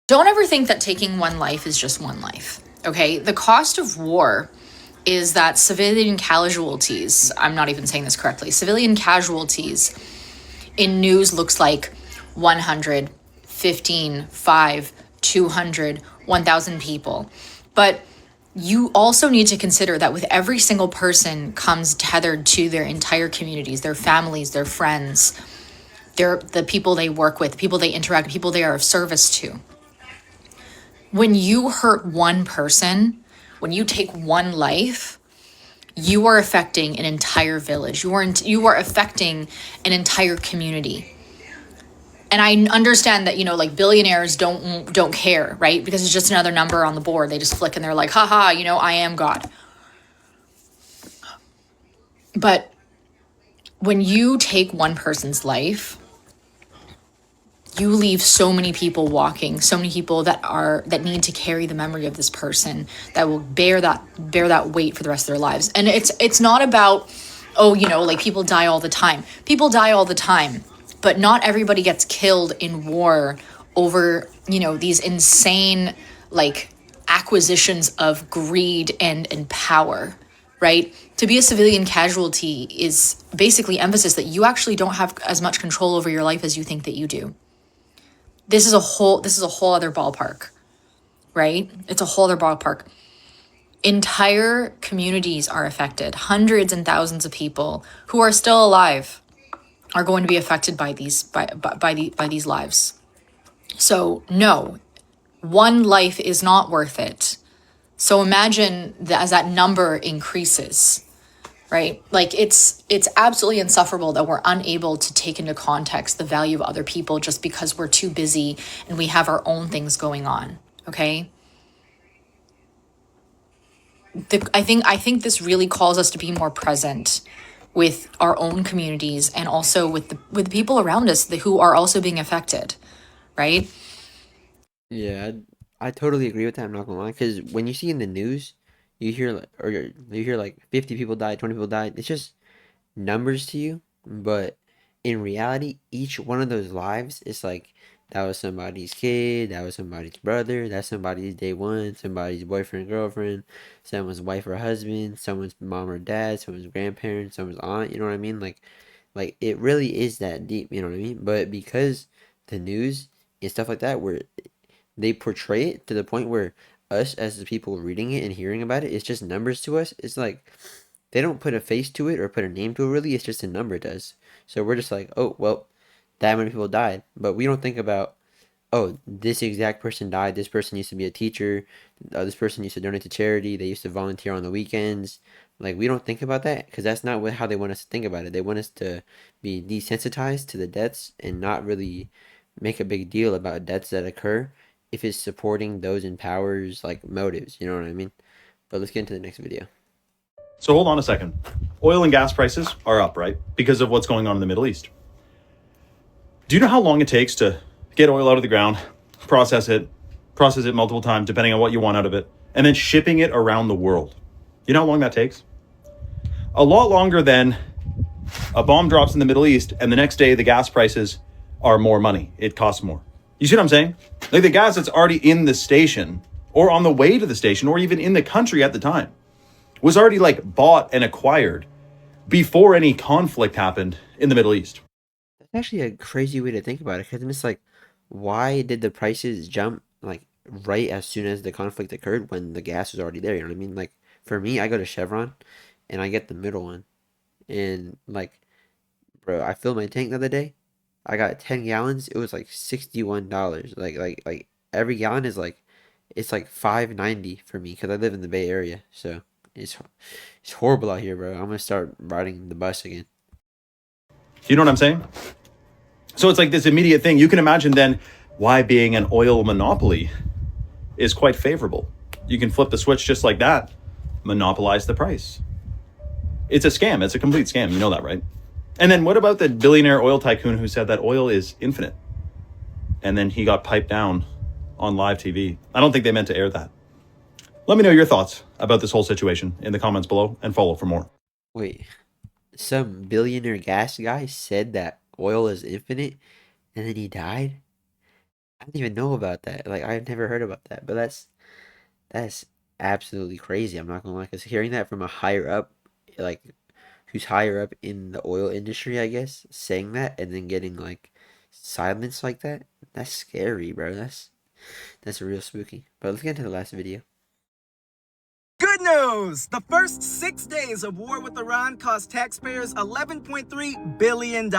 Don't ever think that taking one life is just one life, okay? The cost of war is that civilian casualties, I'm not even saying this correctly, civilian casualties in news looks like 100, 15, 5, 200, 1,000 people. But you also need to consider that with every single person comes tethered to their entire communities, their families, their friends, the people they work with, people they interact with, people they are of service to. When you hurt one person, when you take one life, you are affecting an entire village. You are affecting an entire community. And I understand that, like billionaires don't care, right? Because it's just another number on the board. They just flick and they're like, haha, I am God. But when you take one person's life, you leave so many people walking, so many people that need to carry the memory of this person, that will bear that weight for the rest of their lives. And it's not about, like people die all the time. People die all the time, but not everybody gets killed in war over, these insane like acquisitions of greed and power, right? To be a civilian casualty is basically emphasis that you actually don't have as much control over your life as you think that you do. This is a whole other ballpark, right? It's a whole other ballpark. Entire communities are affected. Hundreds and thousands of people who are still alive are going to be affected by these lives. So no, one life is not worth it. So imagine that as that number increases, right? Like it's absolutely insufferable that we're unable to take into context the value of other people just because we're too busy and we have our own things going on. Okay. I think this really calls us to be more present with our own communities and also with the people around us who are also being affected, right? Yeah, I totally agree with that. I'm not gonna lie, because when you see in the news, you hear like 50 people died, 20 people died. It's just numbers to you, but in reality, each one of those lives is like that was somebody's kid, that was somebody's brother, that's somebody's day one, somebody's boyfriend, girlfriend, someone's wife or husband, someone's mom or dad, someone's grandparents, someone's aunt. You know what I mean? Like it really is that deep. You know what I mean? But because the news and stuff like that, where they portray it to the point where us as the people reading it and hearing about it, it's just numbers to us. It's like they don't put a face to it or put a name to it really. It's just a number does. So we're just like, oh well, that many people died, but we don't think about, oh, this exact person died. This person used to be a teacher. This person used to donate to charity. They used to volunteer on the weekends. Like we don't think about that because that's not how they want us to think about it. They want us to be desensitized to the deaths and not really make a big deal about deaths that occur if it's supporting those in power's like motives. You know what I mean? But let's get into the next video. So hold on a second. Oil and gas prices are up, right? Because of what's going on in the Middle East. Do you know how long it takes to get oil out of the ground, process it multiple times, depending on what you want out of it, and then shipping it around the world? You know how long that takes? A lot longer than a bomb drops in the Middle East and the next day the gas prices are more money. It costs more. You see what I'm saying? Like the gas that's already in the station or on the way to the station or even in the country at the time was already like bought and acquired before any conflict happened in the Middle East. That's actually a crazy way to think about it because it's like, why did the prices jump like right as soon as the conflict occurred when the gas was already there? You know what I mean? Like for me, I go to Chevron and I get the middle one. And like, bro, I filled my tank the other day. I got 10 gallons. It was like $61. Like every gallon is like it's like 5.90 for me because I live in the Bay Area. So it's horrible out here, bro. I'm gonna start riding the bus again. You know what I'm saying? So it's like this immediate thing. You can imagine then why being an oil monopoly is quite favorable. You can flip the switch just like that, monopolize the price. It's a scam. It's a complete scam. You know that, right? And then what about the billionaire oil tycoon who said that oil is infinite? And then he got piped down on live TV. I don't think they meant to air that. Let me know your thoughts about this whole situation in the comments below and follow for more. Wait, some billionaire gas guy said that oil is infinite and then he died? I didn't even know about that. Like I've never heard about that. But that's absolutely crazy. I'm not gonna lie, because hearing that from a higher up, like who's higher up in the oil industry, I guess, saying that and then getting like silence like that, that's scary, bro. That's real spooky. But let's get into the last video. Good news! The first 6 days of war with Iran cost taxpayers $11.3 billion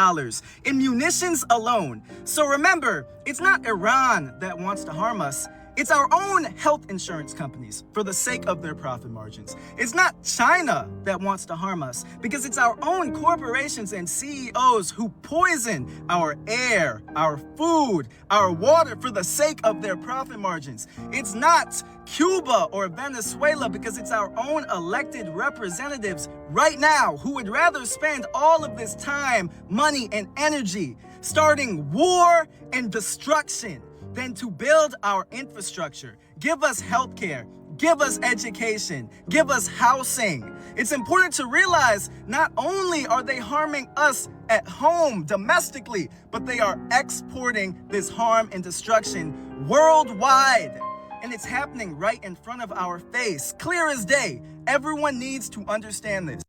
in munitions alone. So remember, it's not Iran that wants to harm us. It's our own health insurance companies for the sake of their profit margins. It's not China that wants to harm us because it's our own corporations and CEOs who poison our air, our food, our water for the sake of their profit margins. It's not Cuba or Venezuela because it's our own elected representatives right now who would rather spend all of this time, money, and energy starting war and destruction than to build our infrastructure, give us healthcare, give us education, give us housing. It's important to realize not only are they harming us at home domestically, but they are exporting this harm and destruction worldwide. And it's happening right in front of our face, clear as day. Everyone needs to understand this.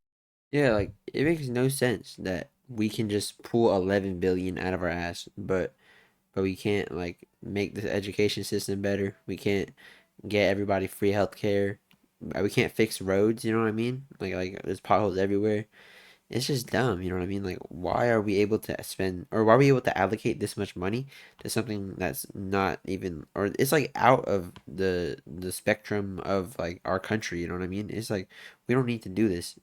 Yeah, like it makes no sense that we can just pull 11 billion out of our ass, but we can't like make the education system better. We can't get everybody free healthcare. We can't fix roads, you know what I mean? Like there's potholes everywhere. It's just dumb, you know what I mean? Like why are we able to spend, or why are we able to allocate this much money to something that's not even, or it's like out of the spectrum of like our country, you know what I mean? It's like we don't need to do this.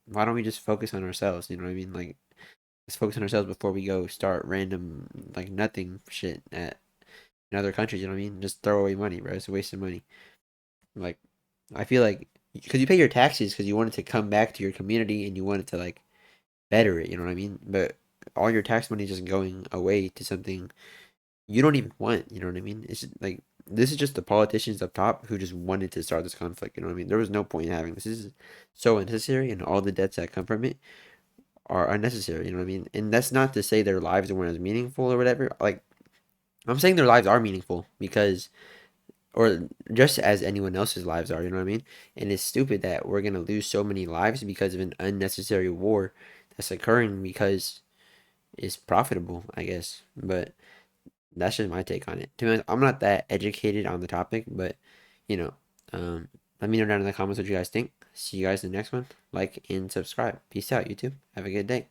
Why don't we just focus on ourselves, you know what I mean? Like let's focus on ourselves before we go start random like nothing shit at in other countries, you know what I mean? Just throw away money, bro. It's a waste of money. Like, I feel like because you pay your taxes because you want it to come back to your community and you want it to like better it, you know what I mean? But all your tax money is just going away to something you don't even want, you know what I mean? It's just, like this is just the politicians up top who just wanted to start this conflict, you know what I mean? There was no point in having this. This is so unnecessary, and all the debts that come from it are unnecessary, you know what I mean? And that's not to say their lives weren't as meaningful or whatever. Like I'm saying their lives are meaningful because, or just as anyone else's lives are, you know what I mean? And it's stupid that we're gonna lose so many lives because of an unnecessary war that's occurring because it's profitable, I guess. But that's just my take on it. To be honest, I'm not that educated on the topic, but you know, let me know down in the comments what you guys think. See you guys in the next one. Like and subscribe. Peace out, YouTube. Have a good day.